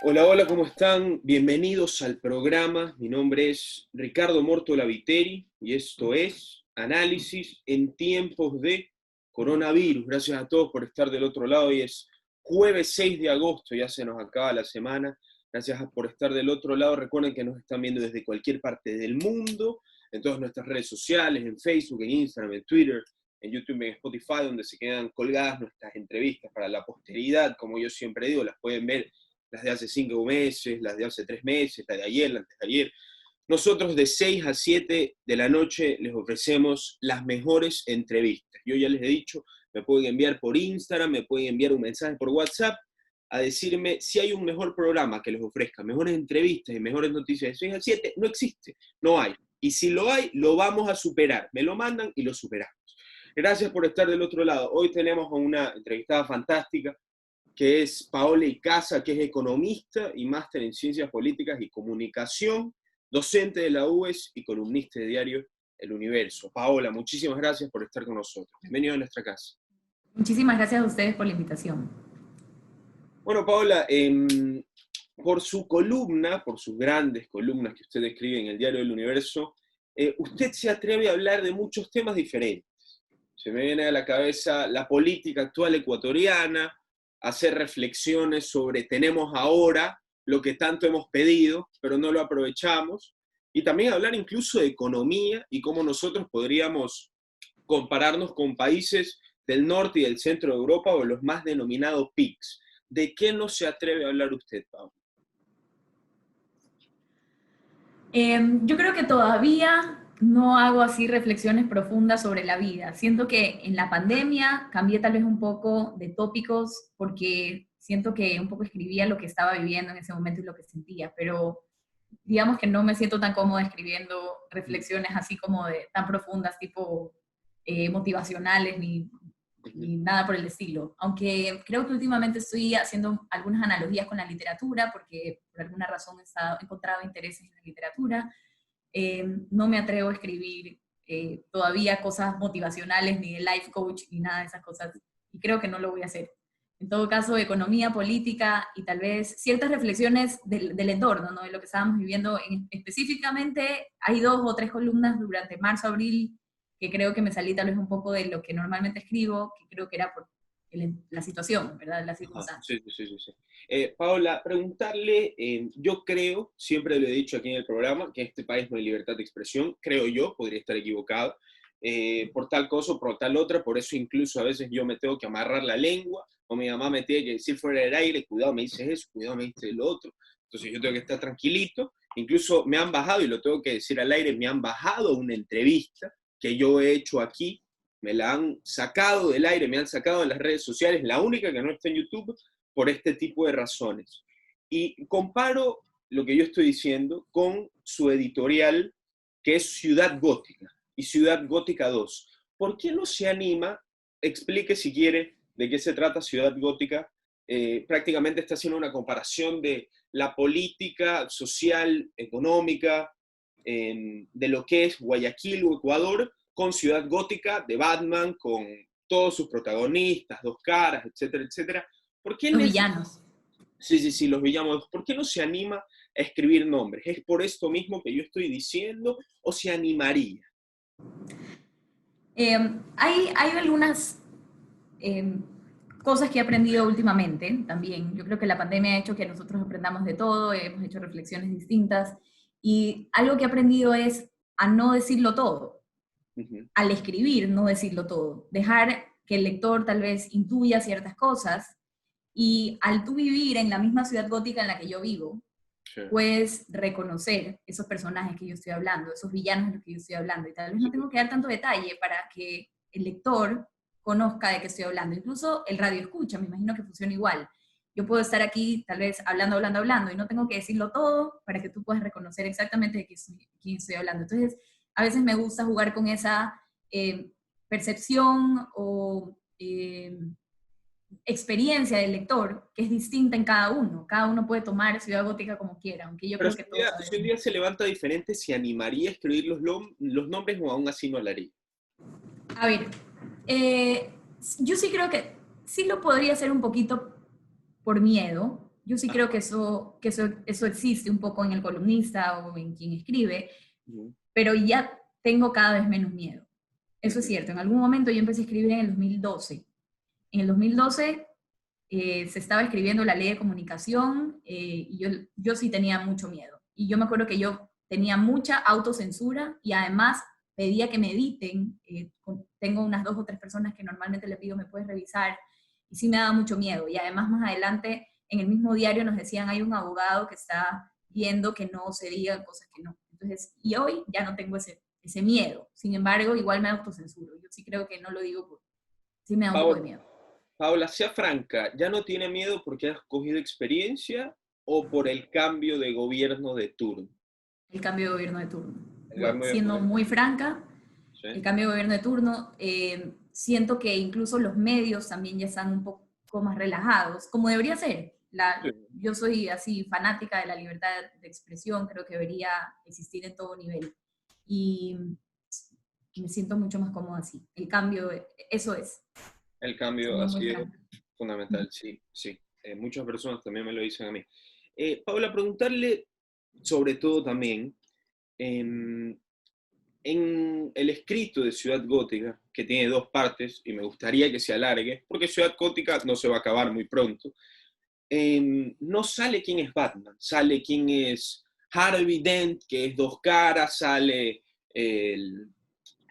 Hola, hola, ¿cómo están? Bienvenidos al programa. Mi nombre es Ricardo Mortola Viteri y esto es Análisis en tiempos de coronavirus. Gracias a todos por estar del otro lado. Hoy es jueves 6 de agosto, ya se nos acaba la semana. Gracias por estar del otro lado. Recuerden que nos están viendo desde cualquier parte del mundo, en todas nuestras redes sociales, en Facebook, en Instagram, en Twitter, en YouTube, en Spotify, donde se quedan colgadas nuestras entrevistas para la posteridad. Como yo siempre digo, las pueden ver las de hace 5 meses, las de hace 3 meses, la de ayer, la antes de ayer. Nosotros de 6 a 7 de la noche les ofrecemos las mejores entrevistas. Yo ya les he dicho, me pueden enviar por Instagram, me pueden enviar un mensaje por WhatsApp a decirme si hay un mejor programa que les ofrezca mejores entrevistas y mejores noticias de 6 a 7. No existe, no hay. Y si lo hay, lo vamos a superar. Me lo mandan y lo superamos. Gracias por estar del otro lado. Hoy tenemos a una entrevistada fantástica, que es Paola Icaza, que es economista y máster en Ciencias Políticas y Comunicación, docente de la UES y columnista de diario El Universo. Paola, muchísimas gracias por estar con nosotros. Bienvenido a nuestra casa. Muchísimas gracias a ustedes por la invitación. Bueno, Paola, por su columna, por sus grandes columnas que usted escribe en el diario El Universo, usted se atreve a hablar de muchos temas diferentes. Se me viene a la cabeza la política actual ecuatoriana, hacer reflexiones sobre tenemos ahora lo que tanto hemos pedido, pero no lo aprovechamos, y también hablar incluso de economía y cómo nosotros podríamos compararnos con países del norte y del centro de Europa o los más denominados PICs. ¿De qué no se atreve a hablar usted, Pablo? Yo creo que todavía no hago así reflexiones profundas sobre la vida. Siento que en la pandemia cambié tal vez un poco de tópicos porque siento que un poco escribía lo que estaba viviendo en ese momento y lo que sentía, pero digamos que no me siento tan cómoda escribiendo reflexiones así como de tan profundas, tipo motivacionales ni nada por el estilo. Aunque creo que últimamente estoy haciendo algunas analogías con la literatura, porque por alguna razón he encontrado intereses en la literatura. No me atrevo a escribir todavía cosas motivacionales, ni de life coach, ni nada de esas cosas, y creo que no lo voy a hacer. En todo caso, economía, política y tal vez ciertas reflexiones del entorno, ¿no? De lo que estábamos viviendo. Específicamente, hay 2 o 3 columnas durante marzo, abril, que creo que me salí tal vez un poco de lo que normalmente escribo, que creo que era por la situación, ¿verdad? Las Ajá, circunstancias. sí, sí, sí, sí. Paola, preguntarle, yo creo, siempre lo he dicho aquí en el programa, que en este país no hay libertad de expresión, creo yo, podría estar equivocado, por tal cosa o por tal otra, por eso incluso a veces yo me tengo que amarrar la lengua, o mi mamá me tiene que decir fuera del aire, cuidado me dices eso, cuidado me dices lo otro, entonces yo tengo que estar tranquilito, incluso me han bajado, y lo tengo que decir al aire, me han bajado una entrevista que yo he hecho aquí, me la han sacado del aire, me han sacado de las redes sociales, la única que no está en YouTube, por este tipo de razones. Y comparo lo que yo estoy diciendo con su editorial, que es Ciudad Gótica y Ciudad Gótica 2. ¿Por qué no se anima? Explique si quiere de qué se trata Ciudad Gótica. Prácticamente está haciendo una comparación de la política social, económica, de lo que es Guayaquil o Ecuador, con Ciudad Gótica de Batman, con todos sus protagonistas, dos caras, etcétera, etcétera. ¿Por qué Los villanos. sí, sí, sí, los villanos? ¿Por qué no se anima a escribir nombres? ¿Es por esto mismo que yo estoy diciendo o se animaría? Hay algunas eh, cosas que he aprendido últimamente también. Yo creo que la pandemia ha hecho que nosotros aprendamos de todo, hemos hecho reflexiones distintas, y algo que he aprendido es a no decirlo todo, Uh -huh. al escribir no decirlo todo, dejar que el lector tal vez intuya ciertas cosas, y al tú vivir en la misma ciudad gótica en la que yo vivo, Sí, puedes reconocer esos personajes que yo estoy hablando, esos villanos de los que yo estoy hablando, y tal vez no sí, tengo que dar tanto detalle para que el lector conozca de qué estoy hablando. Incluso el radio escucha, me imagino que funciona igual. Yo puedo estar aquí tal vez hablando, hablando, hablando, y no tengo que decirlo todo para que tú puedas reconocer exactamente de quién estoy hablando. Entonces, a veces me gusta jugar con esa percepción o experiencia del lector, que es distinta en cada uno. Cada uno puede tomar Ciudad Gótica como quiera, aunque yo pero creo que todos si un sabemos. día se levanta diferente, ¿se animaría a escribir los nombres o aún así no lo haría? A ver, yo sí creo que sí lo podría hacer un poquito por miedo, Yo sí creo que eso existe un poco en el columnista o en quien escribe, Ujú, pero ya tengo cada vez menos miedo. Eso es ujú. cierto. En algún momento yo empecé a escribir en el 2012. En el 2012 se estaba escribiendo la ley de comunicación y yo sí tenía mucho miedo. Y yo me acuerdo que yo tenía mucha autocensura y además pedía que me editen. Tengo unas 2 o 3 personas que normalmente le pido, me puedes revisar, y sí me daba mucho miedo. Y además más adelante en el mismo diario nos decían, hay un abogado que está viendo que no se digan cosas que no. Entonces, y hoy ya no tengo ese miedo. Sin embargo, igual me autocensuro. Yo sí creo que no lo digo porque sí me da un poco de Paola, miedo. Paola, sea franca, ¿ya no tiene miedo porque has cogido experiencia o por el cambio de gobierno de turno? El cambio de gobierno de turno. El cambio de Siendo muy franca, el ¿sí? cambio de gobierno de turno, siento que incluso los medios también ya están un poco más relajados, como debería ser. Sí. Yo soy así fanática de la libertad de expresión, creo que debería existir en todo nivel. Y me siento mucho más cómoda así. El cambio, eso es, El cambio siendo ha muy sido franca. fundamental, sí, sí. Muchas personas también me lo dicen a mí. Paula, preguntarle sobre todo también en el escrito de Ciudad Gótica, que tiene dos partes, y me gustaría que se alargue, porque Ciudad Gótica no se va a acabar muy pronto, no sale quién es Batman, sale quién es Harvey Dent, que es dos caras, sale el,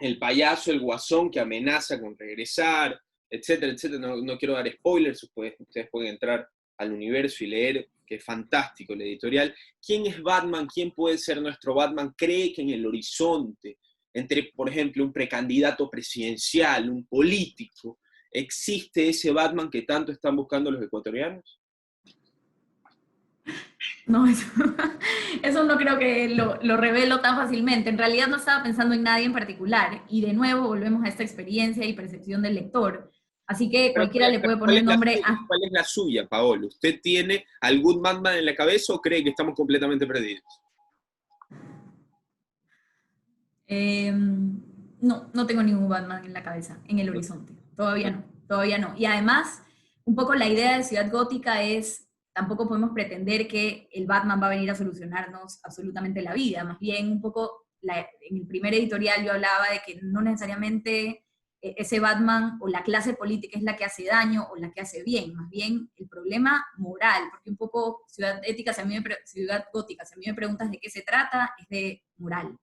el payaso, el guasón que amenaza con regresar, etcétera, etcétera. No, no quiero dar spoilers, ustedes pueden entrar al universo y leer, que es fantástico el editorial. ¿Quién es Batman? ¿Quién puede ser nuestro Batman? ¿Cree que en el horizonte, entre, por ejemplo, un precandidato presidencial, un político, existe ese Batman que tanto están buscando los ecuatorianos? No, eso no creo que lo revelo tan fácilmente. En realidad no estaba pensando en nadie en particular. Y de nuevo volvemos a esta experiencia y percepción del lector. Así que Pero cualquiera le puede ¿cuál poner es un la nombre suya? a... ¿Cuál es la suya, Paolo? ¿Usted tiene algún Batman en la cabeza o cree que estamos completamente perdidos? No, no tengo ningún Batman en la cabeza, en el No, horizonte. Todavía no. no, todavía no. Y además, un poco la idea de Ciudad Gótica es, tampoco podemos pretender que el Batman va a venir a solucionarnos absolutamente la vida. Más bien, un poco, en el primer editorial yo hablaba de que no necesariamente ese Batman o la clase política es la que hace daño o la que hace bien. Más bien, el problema moral, porque un poco Ciudad Gótica, si a mí me preguntas de qué se trata, es de moral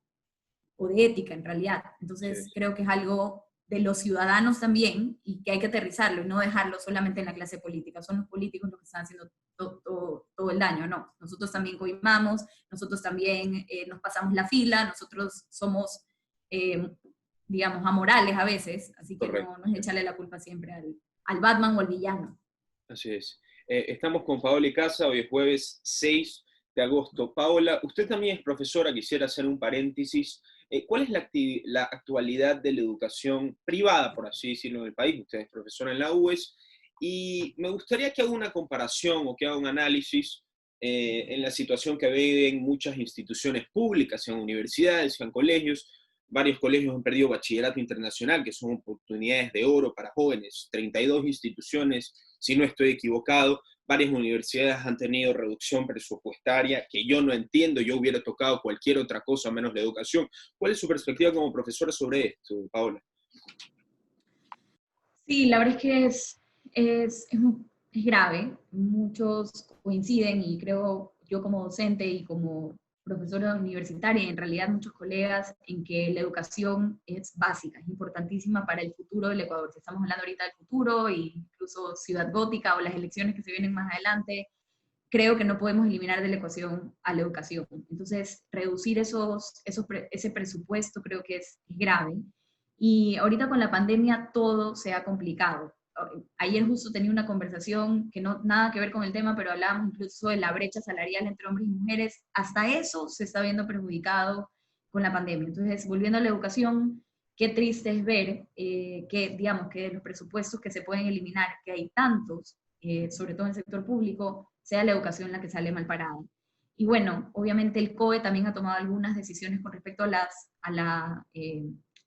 o de ética en realidad. Sí, Entonces creo que es algo de los ciudadanos también y que hay que aterrizarlo y no dejarlo solamente en la clase política. Son los políticos los que están haciendo todo el daño, no. Nosotros también coimamos, nosotros también nos pasamos la fila, nosotros somos, eh, digamos, amorales a veces, así que correcto. no es echarle la culpa siempre al Batman o al villano. Así es. Estamos con Paola Icaza, hoy es jueves 6 de agosto. Paola, usted también es profesora, quisiera hacer un paréntesis. ¿Cuál es la actualidad de la educación privada, por así decirlo, en el país? Usted es profesora en la UES y me gustaría que haga una comparación o que haga un análisis en la situación que viven muchas instituciones públicas, sean universidades, sean colegios. Varios colegios han perdido bachillerato internacional, que son oportunidades de oro para jóvenes. 32 instituciones, si no estoy equivocado. Varias universidades han tenido reducción presupuestaria que yo no entiendo. Yo hubiera tocado cualquier otra cosa menos la educación. ¿Cuál es su perspectiva como profesora sobre esto, Paola? Sí, la verdad es que es grave. Muchos coinciden y creo yo como docente y como profesora universitaria, en realidad muchos colegas, en que la educación es básica, es importantísima para el futuro del Ecuador. Si estamos hablando ahorita del futuro, e incluso Ciudad Gótica o las elecciones que se vienen más adelante, creo que no podemos eliminar de la ecuación a la educación. Entonces, reducir ese presupuesto creo que es grave. Y ahorita con la pandemia todo se ha complicado. Ayer justo tenía una conversación que no nada que ver con el tema, pero hablábamos incluso de la brecha salarial entre hombres y mujeres. Hasta eso se está viendo perjudicado con la pandemia. Entonces, volviendo a la educación, qué triste es ver que, digamos, que los presupuestos que se pueden eliminar, que hay tantos, sobre todo en el sector público, sea la educación la que sale mal parada. Y bueno, obviamente el COE también ha tomado algunas decisiones con respecto a la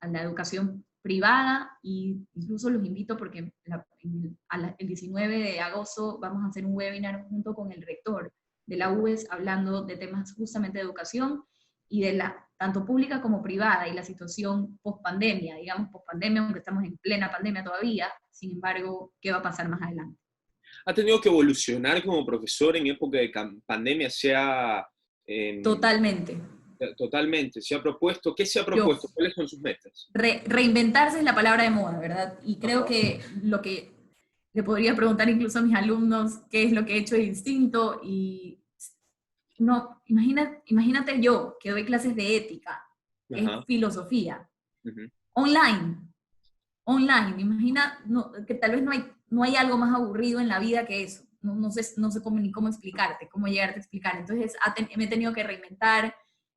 educación privada, y incluso los invito porque el 19 de agosto vamos a hacer un webinar junto con el rector de la UES hablando de temas justamente de educación y de la tanto pública como privada y la situación post-pandemia, digamos post-pandemia, aunque estamos en plena pandemia todavía, sin embargo, ¿qué va a pasar más adelante? ¿Ha tenido que evolucionar como profesor en época de pandemia? Totalmente. Totalmente, se ha propuesto, ¿qué se ha Yo, propuesto? ¿Cuáles son sus metas? reinventarse es la palabra de moda, ¿verdad? Y creo Ajá. que lo que le podría preguntar incluso a mis alumnos qué es lo que he hecho distinto, y no, imagínate yo que doy clases de ética, que es Ajá. filosofía, Ujú. online, imagina que tal vez no hay algo más aburrido en la vida que eso, no sé cómo, ni cómo explicarte, cómo llegarte a explicar, entonces me he tenido que reinventar,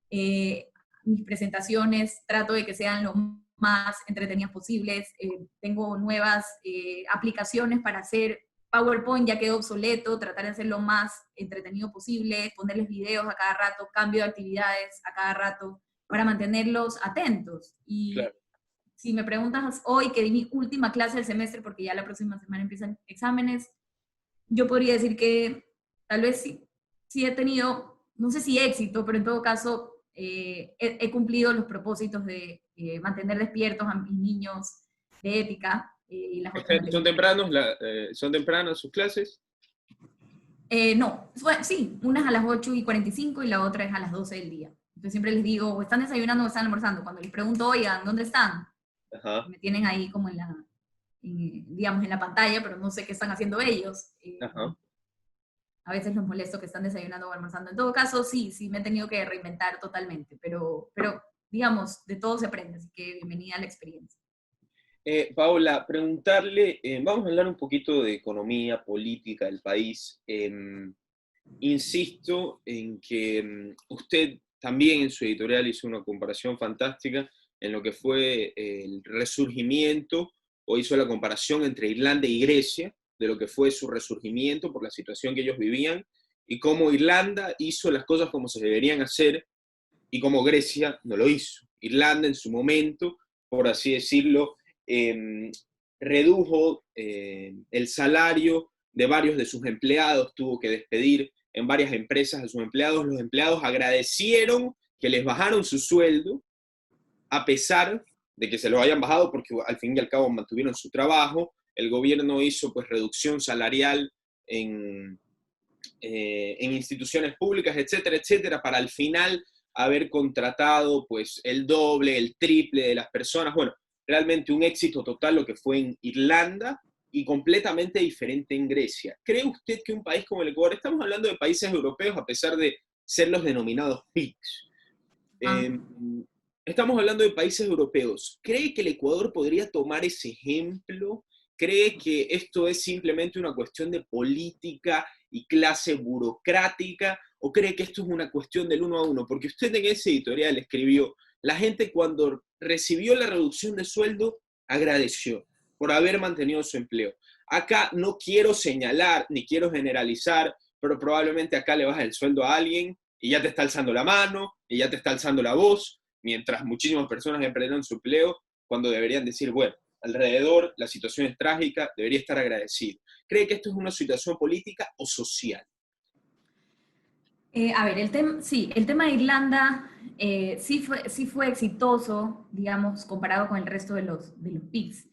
eh, mis presentaciones trato de que sean lo más entretenidas posibles, tengo nuevas aplicaciones para hacer PowerPoint, ya quedó obsoleto, tratar de hacerlo más entretenido posible, ponerles videos a cada rato, cambio de actividades a cada rato, para mantenerlos atentos. Y Claro. si me preguntas hoy, que di mi última clase del semestre, porque ya la próxima semana empiezan exámenes, yo podría decir que tal vez sí he tenido, no sé si éxito, pero en todo caso he cumplido los propósitos de mantener despiertos a mis niños de ética y las otras ¿Son materias. tempranos, son tempranas sus clases? No, sí, una es a las 8:45 y la otra es a las 12 del día. Entonces siempre les digo, o están desayunando o están almorzando. Cuando les pregunto, oigan, ¿dónde están? Ajá, Me tienen ahí como digamos, en la pantalla, pero no sé qué están haciendo ellos. ajá. A veces los molesto que están desayunando o almorzando. En todo caso, sí me he tenido que reinventar totalmente, pero digamos, de todo se aprende, así que bienvenida a la experiencia. Paola, preguntarle, vamos a hablar un poquito de economía, política del país. Insisto en que usted también en su editorial hizo una comparación fantástica en lo que fue el resurgimiento, o hizo la comparación entre Irlanda y Grecia, de lo que fue su resurgimiento por la situación que ellos vivían, y cómo Irlanda hizo las cosas como se deberían hacer y cómo Grecia no lo hizo. Irlanda en su momento, por así decirlo, eh, redujo el salario de varios de sus empleados, tuvo que despedir en varias empresas a sus empleados. Los empleados agradecieron que les bajaron su sueldo, a pesar de que se lo hayan bajado, porque al fin y al cabo mantuvieron su trabajo. El gobierno hizo pues reducción salarial en instituciones públicas, etcétera, etcétera, para al final haber contratado pues el doble, el triple de las personas. Bueno, realmente un éxito total lo que fue en Irlanda y completamente diferente en Grecia. ¿Cree usted que un país como el Ecuador, estamos hablando de países europeos a pesar de ser los denominados PIGS, Ah. eh, estamos hablando de países europeos, ¿cree que el Ecuador podría tomar ese ejemplo? ¿Cree que esto es simplemente una cuestión de política y clase burocrática? ¿O cree que esto es una cuestión del uno a uno? Porque usted en ese editorial escribió, la gente cuando recibió la reducción de sueldo agradeció por haber mantenido su empleo. Acá no quiero señalar ni quiero generalizar, pero probablemente acá le baja el sueldo a alguien y ya te está alzando la mano, y ya te está alzando la voz, mientras muchísimas personas ya perdieron su empleo, cuando deberían decir, bueno, alrededor la situación es trágica, debería estar agradecido. ¿Cree que esto es una situación política o social? A ver, sí, el tema de Irlanda sí fue exitoso, digamos, comparado con el resto de los PIGs.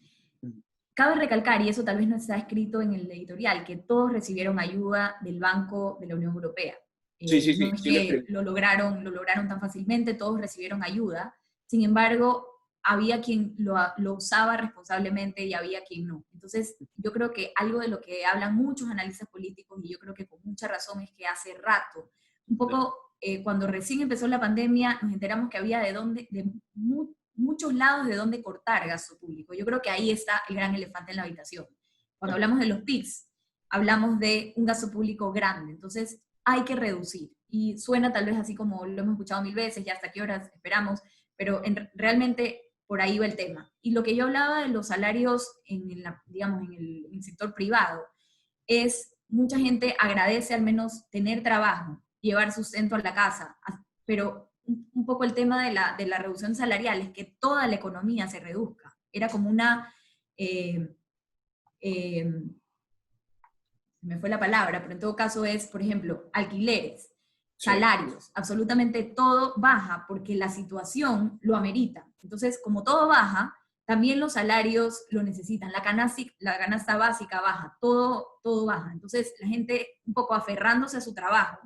Cabe recalcar, y eso tal vez no está escrito en el editorial, que todos recibieron ayuda del Banco de la Unión Europea. Sí, sí, No sí, es sí lo que escribí. lo lograron tan fácilmente, todos recibieron ayuda. Sin embargo, había quien lo usaba responsablemente y había quien no. Entonces, yo creo que algo de lo que hablan muchos analistas políticos, y yo creo que con mucha razón, es que hace rato, un poco cuando recién empezó la pandemia, nos enteramos que había muchos lados de dónde cortar gasto público. Yo creo que ahí está el gran elefante en la habitación. Cuando hablamos de los PICs, hablamos de un gasto público grande, entonces hay que reducir. Y suena tal vez así como lo hemos escuchado mil veces, ya hasta qué horas esperamos, pero realmente por ahí va el tema. Y lo que yo hablaba de los salarios digamos, en el sector privado, es mucha gente agradece al menos tener trabajo, llevar sustento a la casa, pero un poco el tema de la reducción salarial es que toda la economía se reduzca. era como una, eh, eh, me fue la palabra, pero en todo caso es, por ejemplo, alquileres, Sí. salarios, absolutamente todo baja porque la situación lo amerita. Entonces, como todo baja, también los salarios lo necesitan, la canasta básica baja, todo baja. Entonces, la gente un poco aferrándose a su trabajo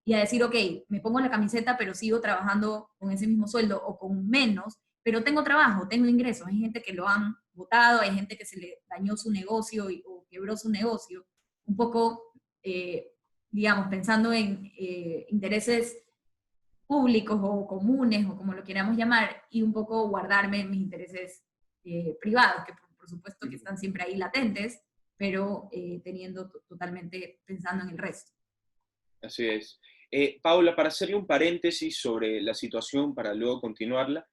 y a decir, ok, me pongo la camiseta, pero sigo trabajando con ese mismo sueldo o con menos, pero tengo trabajo, tengo ingresos. Hay gente que lo han votado, hay gente que se le dañó su negocio o quebró su negocio un poco, digamos, pensando en intereses públicos o comunes, o como lo queramos llamar, y un poco guardarme mis intereses privados, que por supuesto que están siempre ahí latentes, pero teniendo totalmente pensando en el resto. Así es. Paula, para hacerle un paréntesis sobre la situación, para luego continuarla,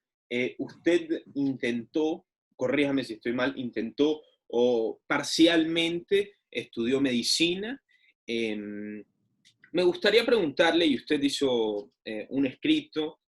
usted intentó, corríjame si estoy mal, intentó o parcialmente estudió medicina. Me gustaría preguntarle, y usted hizo un escrito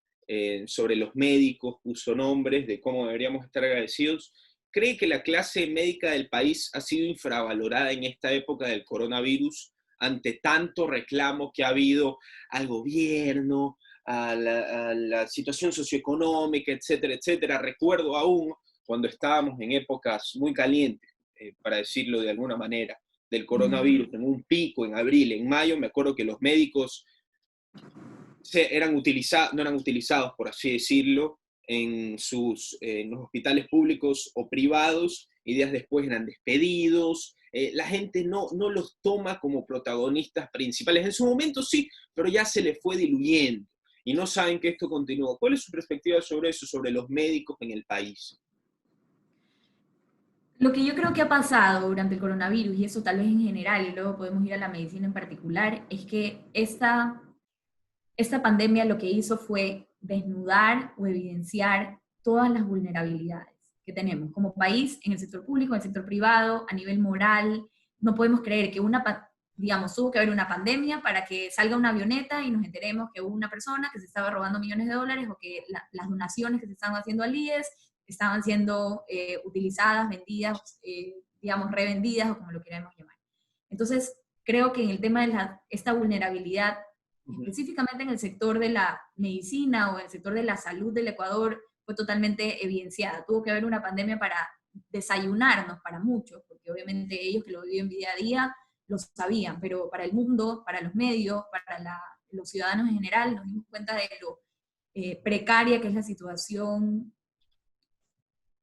sobre los médicos, puso nombres de cómo deberíamos estar agradecidos. ¿Cree que la clase médica del país ha sido infravalorada en esta época del coronavirus ante tanto reclamo que ha habido al gobierno, a la situación socioeconómica, etcétera, etcétera? Recuerdo aún cuando estábamos en épocas muy calientes, para decirlo de alguna manera, del coronavirus, en un pico en abril, en mayo, me acuerdo que los médicos no eran utilizados, por así decirlo, en los hospitales públicos o privados, y días después eran despedidos. La gente no los toma como protagonistas principales. En su momento sí, pero ya se le fue diluyendo y no saben que esto continúa. ¿Cuál es su perspectiva sobre eso, sobre los médicos en el país? Lo que yo creo que ha pasado durante el coronavirus, y eso tal vez en general, y luego podemos ir a la medicina en particular, es que esta pandemia lo que hizo fue desnudar o evidenciar todas las vulnerabilidades que tenemos como país, en el sector público, en el sector privado, a nivel moral. No podemos creer que digamos, tuvo que haber una pandemia para que salga una avioneta y nos enteremos que hubo una persona que se estaba robando millones de dólares, o que las donaciones que se estaban haciendo al IES estaban siendo utilizadas, vendidas, digamos, revendidas, o como lo queramos llamar. Entonces, creo que en el tema de esta vulnerabilidad, Ujú. específicamente en el sector de la medicina o en el sector de la salud del Ecuador, fue totalmente evidenciada. Tuvo que haber una pandemia para desayunarnos para muchos, porque obviamente ellos que lo viven día a día lo sabían, pero para el mundo, para los medios, para los ciudadanos en general, nos dimos cuenta de lo precaria que es la situación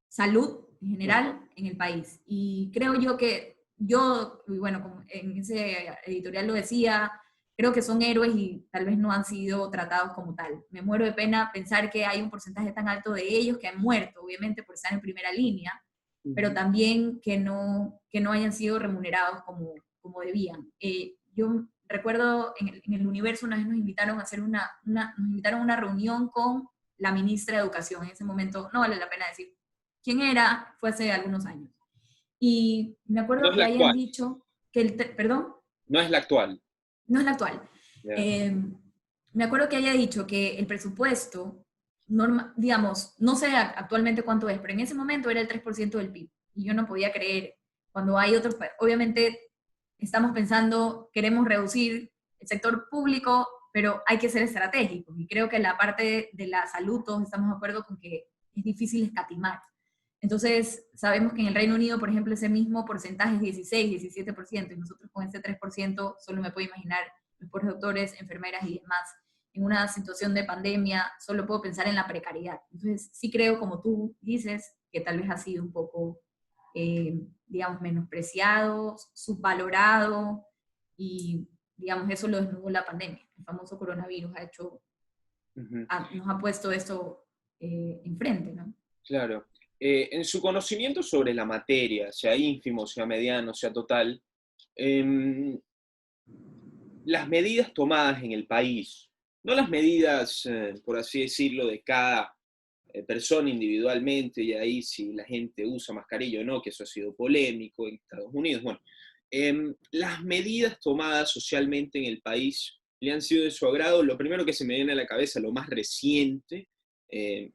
salud en general en el país. Y creo yo que y bueno, como en ese editorial lo decía, creo que son héroes y tal vez no han sido tratados como tal. Me muero de pena pensar que hay un porcentaje tan alto de ellos que han muerto, obviamente por estar en primera línea, pero Ujú. también que no hayan sido remunerados como debían. Yo recuerdo en el Universo una vez nos invitaron a hacer nos invitaron a una reunión con la ministra de Educación. En ese momento no vale la pena decir quién era, fue hace algunos años. Y me No acuerdo es que la hayan actual, dicho perdón, no es la actual. no es la actual. Ya. Eh, Me acuerdo que haya dicho que el presupuesto, digamos, no sé actualmente cuánto es, pero en ese momento era el 3% del PIB. Y yo no podía creer cuando hay otros, obviamente estamos pensando, queremos reducir el sector público, pero hay que ser estratégicos. Y creo que la parte de la salud todos estamos de acuerdo con que es difícil escatimar. Entonces, sabemos que en el Reino Unido, por ejemplo, ese mismo porcentaje es 16, 17%, y nosotros con ese 3% solo me puedo imaginar los pobres doctores, enfermeras y demás. En una situación de pandemia, solo puedo pensar en la precariedad. Entonces, sí creo, como tú dices, que tal vez ha sido un poco, digamos, menospreciado, subvalorado, y, digamos, eso lo desnudó la pandemia. El famoso coronavirus Ujú. nos ha puesto esto enfrente, ¿no? Claro. En su conocimiento sobre la materia, sea ínfimo, sea mediano, sea total, em, las medidas tomadas en el país, no las medidas, por así decirlo, de cada persona individualmente, y ahí si la gente usa mascarilla o no, que eso ha sido polémico en Estados Unidos, bueno, las medidas tomadas socialmente en el país le han sido de su agrado. Lo primero que se me viene a la cabeza, lo más reciente,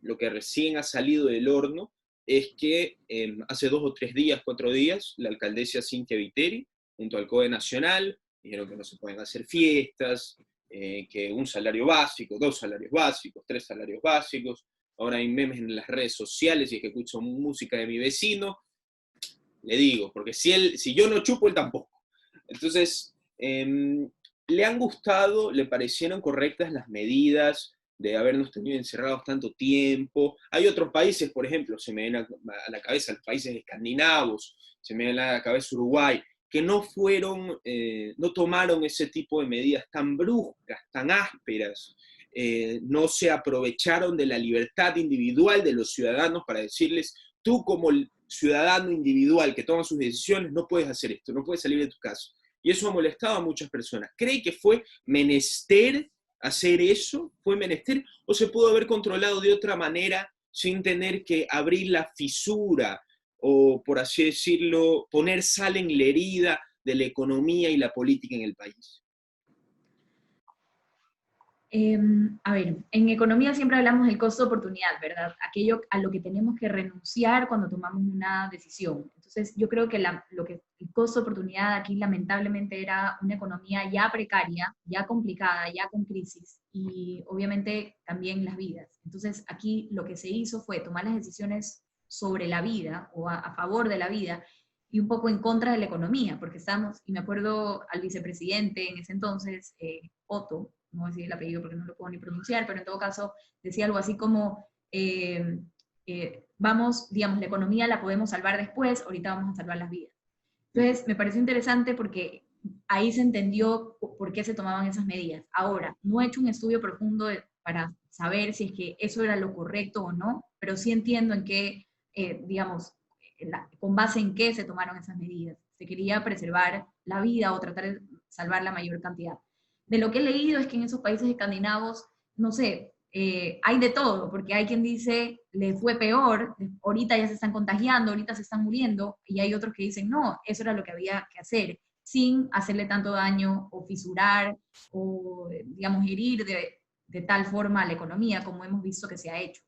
lo que recién ha salido del horno, es que hace 2 o 3 días, 4 días, la alcaldesa Cynthia Viteri, junto al COE Nacional, dijeron que no se pueden hacer fiestas, que un salario básico, 2 salarios básicos, 3 salarios básicos. Ahora hay memes en las redes sociales y es que escucho música de mi vecino, le digo, porque si yo no chupo, él tampoco. Entonces, le han gustado, le parecieron correctas las medidas de habernos tenido encerrados tanto tiempo. Hay otros países, por ejemplo, se me vienen a la cabeza los países escandinavos, se me viene a la cabeza Uruguay, que no no tomaron ese tipo de medidas tan bruscas, tan ásperas, no se aprovecharon de la libertad individual de los ciudadanos para decirles, tú como el ciudadano individual que toma sus decisiones, no puedes hacer esto, no puedes salir de tu casa. Y eso ha molestado a muchas personas. ¿Cree que fue menester hacer eso? ¿Fue menester? ¿O se pudo haber controlado de otra manera sin tener que abrir la fisura o, por así decirlo, poner sal en la herida de la economía y la política en el país? A ver, en economía siempre hablamos del costo de oportunidad, ¿verdad? Aquello a lo que tenemos que renunciar cuando tomamos una decisión. Entonces, yo creo que el costo de oportunidad aquí lamentablemente era una economía ya precaria, ya complicada, ya con crisis, y obviamente también las vidas. Entonces, aquí lo que se hizo fue tomar las decisiones sobre la vida o a favor de la vida y un poco en contra de la economía, porque estamos, y me acuerdo al vicepresidente en ese entonces, Otto, no voy a decir el apellido porque no lo puedo ni pronunciar, pero en todo caso decía algo así como, vamos, digamos, la economía la podemos salvar después, ahorita vamos a salvar las vidas. Entonces, me pareció interesante porque ahí se entendió por qué se tomaban esas medidas. Ahora, no he hecho un estudio profundo para saber si es que eso era lo correcto o no, pero sí entiendo en qué, digamos, con base en qué se tomaron esas medidas. Se quería preservar la vida o tratar de salvar la mayor cantidad. De lo que he leído es que en esos países escandinavos, no sé, hay de todo, porque hay quien dice, le fue peor, ahorita ya se están contagiando, ahorita se están muriendo, y hay otros que dicen, no, eso era lo que había que hacer, sin hacerle tanto daño o fisurar o, digamos, herir de tal forma a la economía como hemos visto que se ha hecho.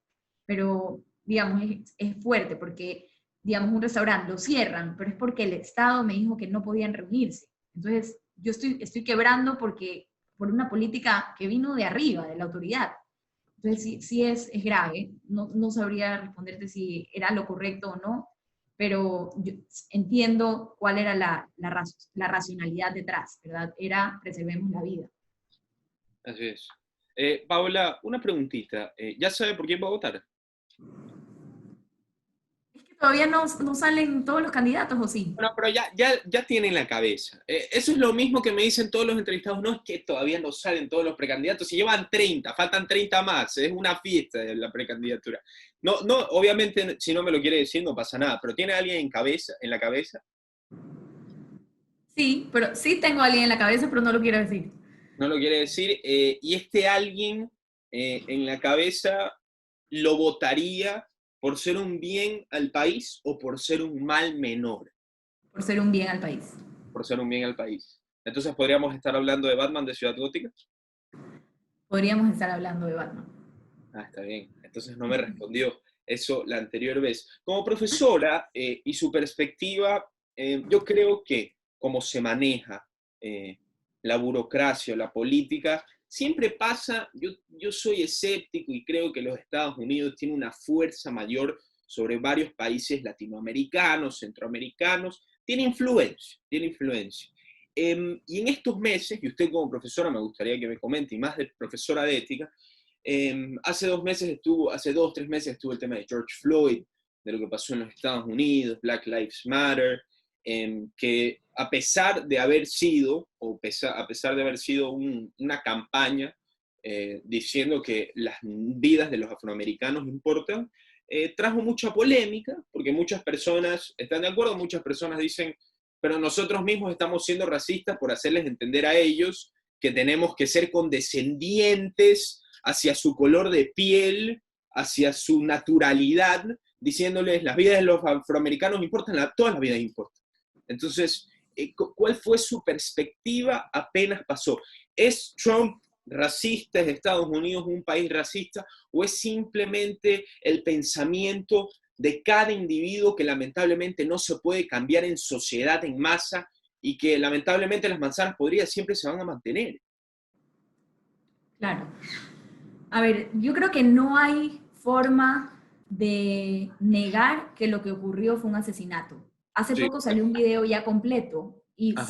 Pero, digamos, es fuerte porque, digamos, un restaurante lo cierran, pero es porque el Estado me dijo que no podían reunirse. Entonces, yo estoy quebrando por una política que vino de arriba, de la autoridad. Entonces, sí es grave. No sabría responderte si era lo correcto o no, pero yo entiendo cuál era la racionalidad detrás, ¿verdad? Era preservemos la vida. Así es. Paola, una preguntita. ¿Ya sabe por quién va a votar? Es que todavía no salen todos los candidatos, ¿o sí? Bueno, pero ya tiene en la cabeza. Eso es lo mismo que me dicen todos los entrevistados. No es que todavía no salen todos los precandidatos. Si llevan 30, faltan 30 más. Es una fiesta de la precandidatura. No, no, obviamente, si no me lo quiere decir, no pasa nada. Pero ¿tiene alguien en la cabeza? Sí, pero sí tengo a alguien en la cabeza, pero no lo quiero decir. No lo quiere decir. Y este alguien en la cabeza lo votaría por ser un bien al país o por ser un mal menor. Por ser un bien al país. Por ser un bien al país. Entonces podríamos estar hablando de Batman de Ciudad Gótica. Podríamos estar hablando de Batman. Ah, está bien. Entonces no me respondió eso la anterior vez. Como profesora y su perspectiva, yo creo que como se maneja la burocracia o la política, siempre pasa, yo soy escéptico y creo que los Estados Unidos tienen una fuerza mayor sobre varios países latinoamericanos, centroamericanos, tiene influencia, tiene influencia. Y en estos meses, y usted como profesora me gustaría que me comente, y más de profesora de ética, hace 2, 3 meses estuvo el tema de George Floyd, de lo que pasó en los Estados Unidos, Black Lives Matter, que a pesar de haber sido, a pesar de haber sido una campaña diciendo que las vidas de los afroamericanos importan, trajo mucha polémica, porque muchas personas están de acuerdo, muchas personas dicen, pero nosotros mismos estamos siendo racistas por hacerles entender a ellos que tenemos que ser condescendientes hacia su color de piel, hacia su naturalidad, diciéndoles las vidas de los afroamericanos importan, todas las vidas importan. Entonces, ¿cuál fue su perspectiva apenas pasó? ¿Es Trump racista? ¿Es Estados Unidos un país racista? ¿O es simplemente el pensamiento de cada individuo que lamentablemente no se puede cambiar en sociedad, en masa, y que lamentablemente las manzanas podridas siempre se van a mantener. Claro. A ver, yo creo que no hay forma de negar que lo que ocurrió fue un asesinato. Hace Sí. poco salió un video ya completo y Ajá.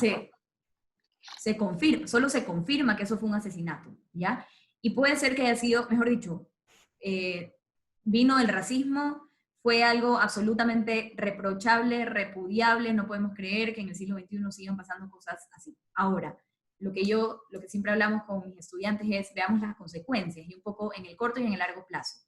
se confirma, solo se confirma que eso fue un asesinato, ¿ya? Y puede ser que haya sido, mejor dicho, eh, vino del racismo, fue algo absolutamente reprochable, repudiable, no podemos creer que en el siglo XXI sigan pasando cosas así. Ahora, lo que siempre hablamos con mis estudiantes es, veamos las consecuencias, y un poco en el corto y en el largo plazo.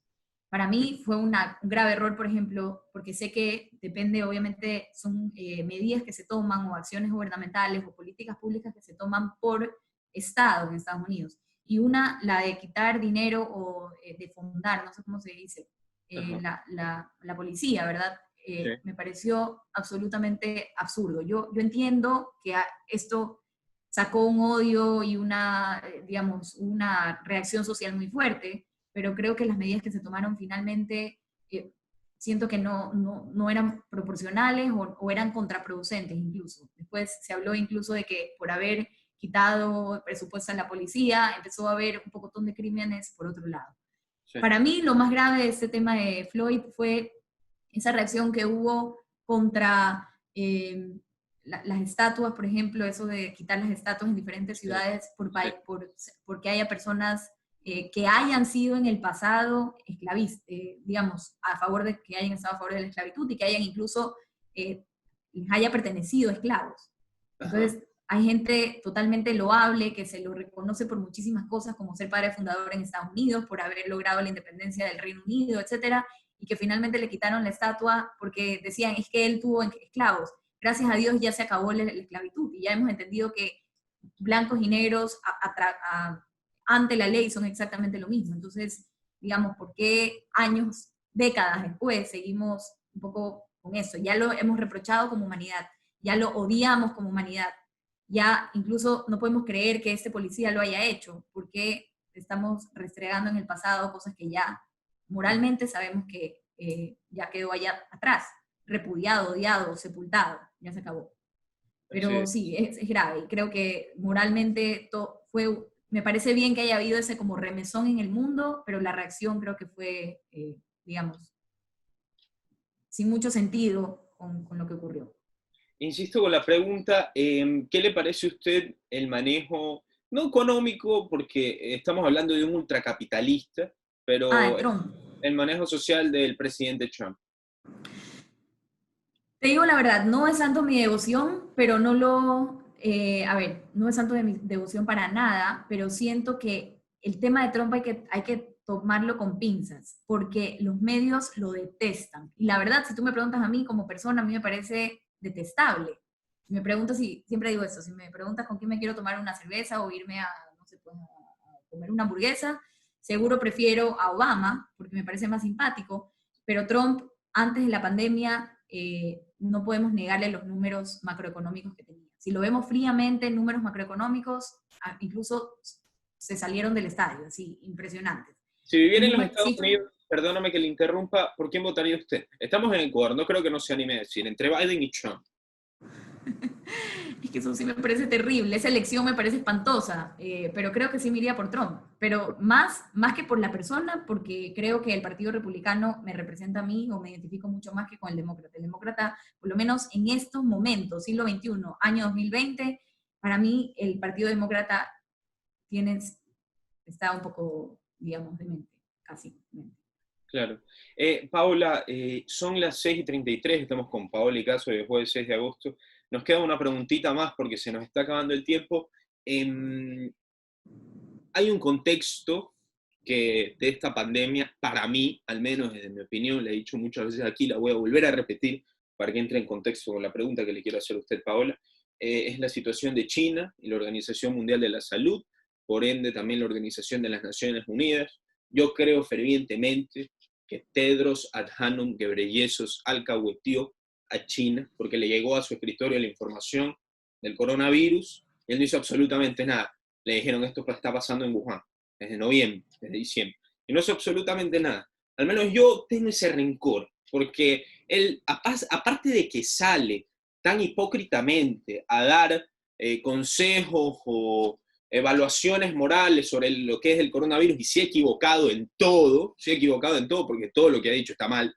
Para mí fue un grave error, por ejemplo, porque sé que depende, obviamente, son medidas que se toman o acciones gubernamentales o políticas públicas que se toman por Estado en Estados Unidos. Y una, la de quitar dinero o defundar, no sé cómo se dice, la policía, ¿verdad? Sí. Me pareció absolutamente absurdo. Yo entiendo que esto sacó un odio y una, digamos, una reacción social muy fuerte, pero creo que las medidas que se tomaron finalmente, siento que no eran proporcionales o eran contraproducentes incluso. Después se habló incluso de que por haber quitado presupuesto a la policía, empezó a haber un pocotón de crímenes por otro lado. Sí. Para mí lo más grave de este tema de Floyd fue esa reacción que hubo contra las estatuas, por ejemplo, eso de quitar las estatuas en diferentes Sí. ciudades Sí. porque haya personas que hayan sido en el pasado digamos, a favor de que hayan estado a favor de la esclavitud y que hayan incluso les haya pertenecido esclavos. Ajá. Entonces, hay gente totalmente loable que se lo reconoce por muchísimas cosas, como ser padre fundador en Estados Unidos, por haber logrado la independencia del Reino Unido, etcétera, y que finalmente le quitaron la estatua porque decían, es que él tuvo esclavos. Gracias a Dios ya se acabó la esclavitud y ya hemos entendido que blancos y negros ante la ley son exactamente lo mismo. Entonces, digamos, ¿por qué años, décadas después seguimos un poco con eso? Ya lo hemos reprochado como humanidad, ya lo odiamos como humanidad, ya incluso no podemos creer que este policía lo haya hecho, porque estamos restregando en el pasado cosas que ya moralmente sabemos que ya quedó allá atrás, repudiado, odiado, sepultado, ya se acabó. Pero Sí. sí, es grave y creo que moralmente me parece bien que haya habido ese como remesón en el mundo, pero la reacción creo que fue, digamos, sin mucho sentido con lo que ocurrió. Insisto con la pregunta, ¿qué le parece a usted el manejo, no económico, porque estamos hablando de un ultracapitalista, Ah, pero el Trump. el manejo social del presidente Trump? Te digo la verdad, no es santo mi devoción, pero a ver, no es santo de mi devoción para nada, pero siento que el tema de Trump hay que tomarlo con pinzas, porque los medios lo detestan. Y la verdad, si tú me preguntas a mí como persona, a mí me parece detestable. Si me preguntas, siempre digo eso, si me preguntas con quién me quiero tomar una cerveza o irme no sé, pues, a comer una hamburguesa, seguro prefiero a Obama, porque me parece más simpático, pero Trump, antes de la pandemia, no podemos negarle los números macroeconómicos que tenía. Si lo vemos fríamente, números macroeconómicos, incluso se salieron del estadio, así, impresionantes. Si viviera en los Estados Cifras. Unidos, perdóname que le interrumpa, ¿por quién votaría usted? Estamos en Ecuador, no creo que no se anime a decir, entre Biden y Trump. Es que eso sí me parece terrible, esa elección me parece espantosa, pero creo que sí me iría por Trump, pero más que por la persona, porque creo que el Partido Republicano me representa a mí o me identifico mucho más que con el demócrata. El demócrata, por lo menos en estos momentos, siglo XXI, año 2020, para mí el Partido Demócrata está un poco, digamos, demente, casi demente. Claro. Paola, son las 6:33, estamos con Paola Icazo y después del 6 de agosto. Nos queda una preguntita más porque se nos está acabando el tiempo. Hay un contexto que de esta pandemia, para mí, al menos desde mi opinión, le he dicho muchas veces aquí, la voy a volver a repetir para que entre en contexto con la pregunta que le quiero hacer a usted, Paola, es la situación de China y la Organización Mundial de la Salud, por ende también la Organización de las Naciones Unidas. Yo creo fervientemente que Tedros Adhanom Ghebreyesus alcahueteó a China porque le llegó a su escritorio la información del coronavirus y él no hizo absolutamente nada. Le dijeron esto está pasando en Wuhan, desde noviembre, desde diciembre, y no hizo absolutamente nada. Al menos yo tengo ese rencor porque él, aparte de que sale tan hipócritamente a dar consejos o evaluaciones morales sobre lo que es el coronavirus, y se ha equivocado en todo, porque todo lo que ha dicho está mal.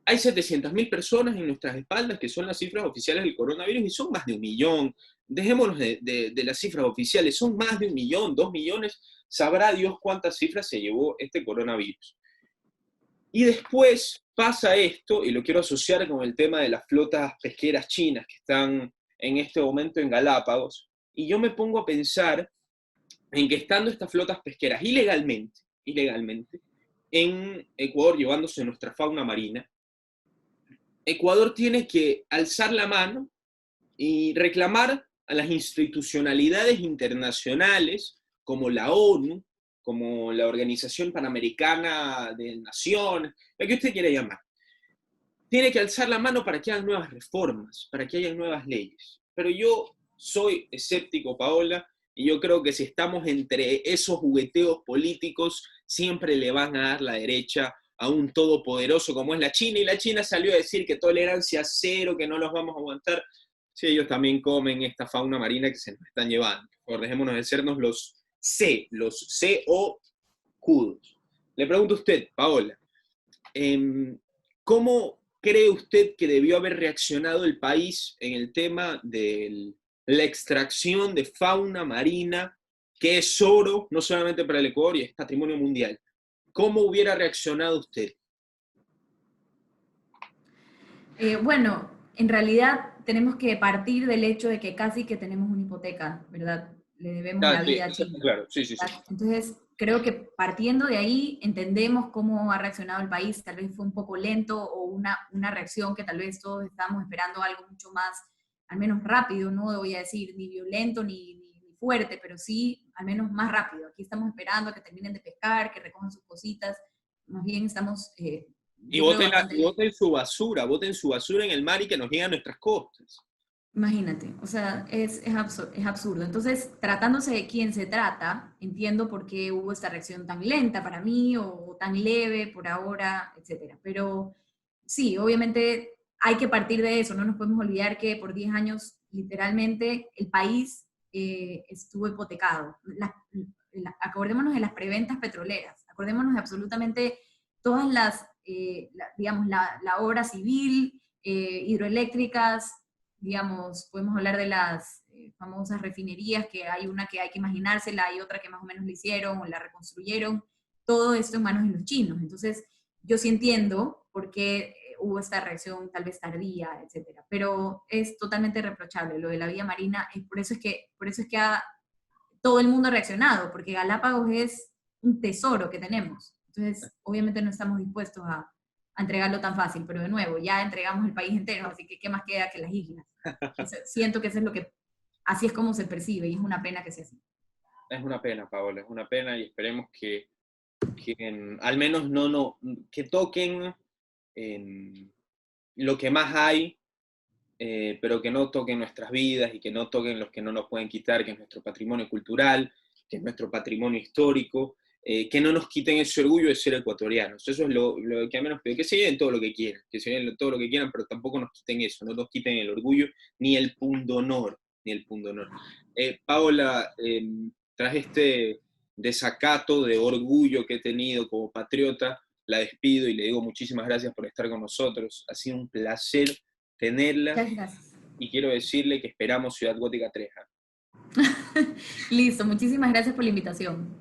Hay 700.000 personas en nuestras espaldas, que son las cifras oficiales del coronavirus, y son más de 1.000.000. Dejémonos de las cifras oficiales, son más de 1.000.000, 2.000.000, sabrá Dios cuántas cifras se llevó este coronavirus. Y después pasa esto, y lo quiero asociar con el tema de las flotas pesqueras chinas que están en este momento en Galápagos, y yo me pongo a pensar en que estando estas flotas pesqueras ilegalmente, en Ecuador llevándose nuestra fauna marina, Ecuador tiene que alzar la mano y reclamar a las institucionalidades internacionales como la ONU, como la Organización Panamericana de Naciones, lo que usted quiera llamar. Tiene que alzar la mano para que hagan nuevas reformas, para que haya nuevas leyes. Pero yo soy escéptico, Paola, y yo creo que si estamos entre esos jugueteos políticos, siempre le van a dar la derecha a un todopoderoso como es la China, y la China salió a decir que tolerancia cero, que no los vamos a aguantar. Si ellos también comen esta fauna marina que se nos están llevando. Por dejémonos de sernos los CO cudos. Le pregunto a usted, Paola, ¿cómo cree usted que debió haber reaccionado el país en el tema de la extracción de fauna marina, que es oro, no solamente para el Ecuador, y es patrimonio mundial? ¿Cómo hubiera reaccionado usted? Bueno, en realidad tenemos que partir del hecho de que casi que tenemos una hipoteca, ¿verdad? Le debemos la Sí, vida a eso está China. claro, sí. Entonces, creo que partiendo de ahí entendemos cómo ha reaccionado el país. Tal vez fue un poco lento o una reacción que tal vez todos estábamos esperando algo mucho más, al menos rápido, no voy a decir ni violento ni fuerte, pero sí al menos más rápido. Aquí estamos esperando a que terminen de pescar, que recojan sus cositas. Más bien estamos, Y yo creo, bastante lejos. boten su basura en el mar y que nos lleguen a nuestras costas. Imagínate, o sea, es absurdo. Entonces, tratándose de quién se trata, entiendo por qué hubo esta reacción tan lenta para mí o tan leve por ahora, etcétera. Pero sí, obviamente hay que partir de eso. No nos podemos olvidar que por 10 años, literalmente, el país estuvo hipotecado. Acordémonos de las preventas petroleras, acordémonos de absolutamente todas digamos, la obra civil, hidroeléctricas, digamos, podemos hablar de las famosas refinerías, que hay una que hay que imaginársela, hay otra que más o menos la hicieron o la reconstruyeron, todo esto en manos de los chinos. Entonces, yo sí entiendo por qué hubo esta reacción tal vez tardía, etcétera, pero es totalmente reprochable lo de la vida marina, y por eso es que todo el mundo ha reaccionado, porque Galápagos es un tesoro que tenemos. Entonces, obviamente no estamos dispuestos a entregarlo tan fácil, pero de nuevo, ya entregamos el país entero, así que ¿qué más queda que las islas? Entonces, siento que eso es así es como se percibe, y es una pena que sea así. Es una pena, Paola, es una pena, y esperemos que al menos que toquen lo que más hay, pero que no toquen nuestras vidas y que no toquen los que no nos pueden quitar, que es nuestro patrimonio cultural, que es nuestro patrimonio histórico, que no nos quiten ese orgullo de ser ecuatorianos. Eso es lo que a menos pido, que se lleven todo lo que quieran, todo lo que quieran, pero tampoco nos quiten eso, no nos quiten el orgullo ni el pundonor, Paola, tras este desacato de orgullo que he tenido como patriota, la despido y le digo muchísimas gracias por estar con nosotros. Ha sido un placer tenerla, Muchas gracias. y quiero decirle que esperamos Ciudad Gótica 3. Listo, muchísimas gracias por la invitación.